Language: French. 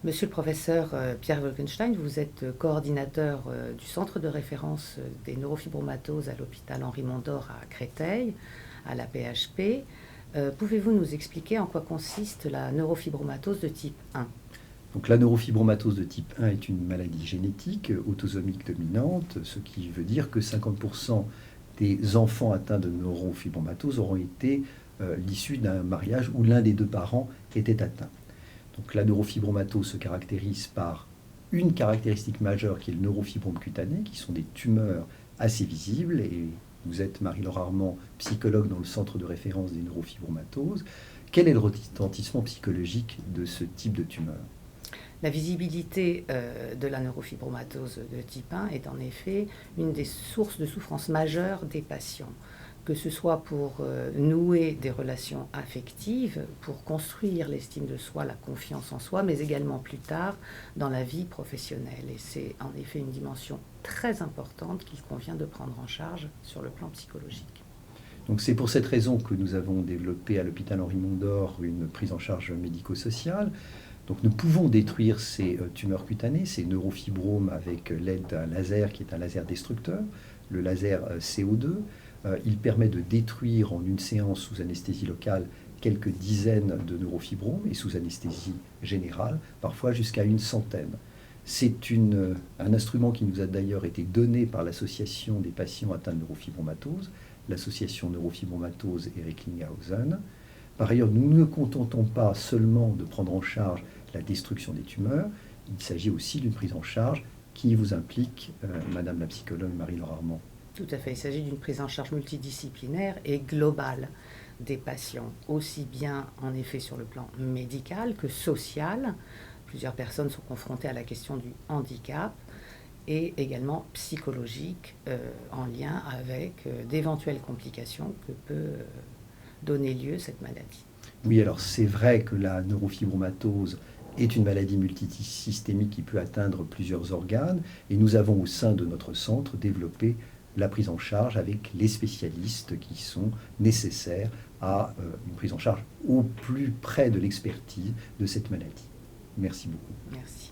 Monsieur le professeur Pierre Wolkenstein, vous êtes coordinateur du centre de référence des neurofibromatoses à l'hôpital Henri Mondor à Créteil, à la PHP. Pouvez-vous nous expliquer en quoi consiste la neurofibromatose de type 1? Donc, la neurofibromatose de type 1 est une maladie génétique autosomique dominante, ce qui veut dire que 50% des enfants atteints de neurofibromatose auront été l'issue d'un mariage où l'un des deux parents était atteint. Donc, la neurofibromatose se caractérise par une caractéristique majeure qui est le neurofibrome cutané, qui sont des tumeurs assez visibles. Et vous êtes, Marie-Laure Armand, psychologue dans le centre de référence des neurofibromatoses. Quel est le retentissement psychologique de ce type de tumeur? La visibilité de la neurofibromatose de type 1 est en effet une des sources de souffrance majeures des patients, que ce soit pour nouer des relations affectives, pour construire l'estime de soi, la confiance en soi, mais également plus tard dans la vie professionnelle. Et c'est en effet une dimension très importante qu'il convient de prendre en charge sur le plan psychologique. Donc, c'est pour cette raison que nous avons développé à l'hôpital Henri Mondor une prise en charge médico-sociale. Donc, nous pouvons détruire ces tumeurs cutanées, ces neurofibromes, avec l'aide d'un laser qui est un laser destructeur, le laser CO2. Il permet de détruire en une séance sous anesthésie locale quelques dizaines de neurofibromes et sous anesthésie générale, parfois jusqu'à une centaine. C'est un instrument qui nous a d'ailleurs été donné par l'association des patients atteints de neurofibromatose, l'association neurofibromatose Eric Linghausen. Par ailleurs, nous ne nous contentons pas seulement de prendre en charge la destruction des tumeurs, il s'agit aussi d'une prise en charge qui vous implique, Madame la psychologue Marie-Laure Armand. Tout à fait, il s'agit d'une prise en charge multidisciplinaire et globale des patients, aussi bien en effet sur le plan médical que social. Plusieurs personnes sont confrontées à la question du handicap et également psychologique en lien avec d'éventuelles complications que peut donner lieu cette maladie. Oui, alors c'est vrai que la neurofibromatose est une maladie multisystémique qui peut atteindre plusieurs organes et nous avons au sein de notre centre développé la prise en charge avec les spécialistes qui sont nécessaires à une prise en charge au plus près de l'expertise de cette maladie. Merci beaucoup. Merci.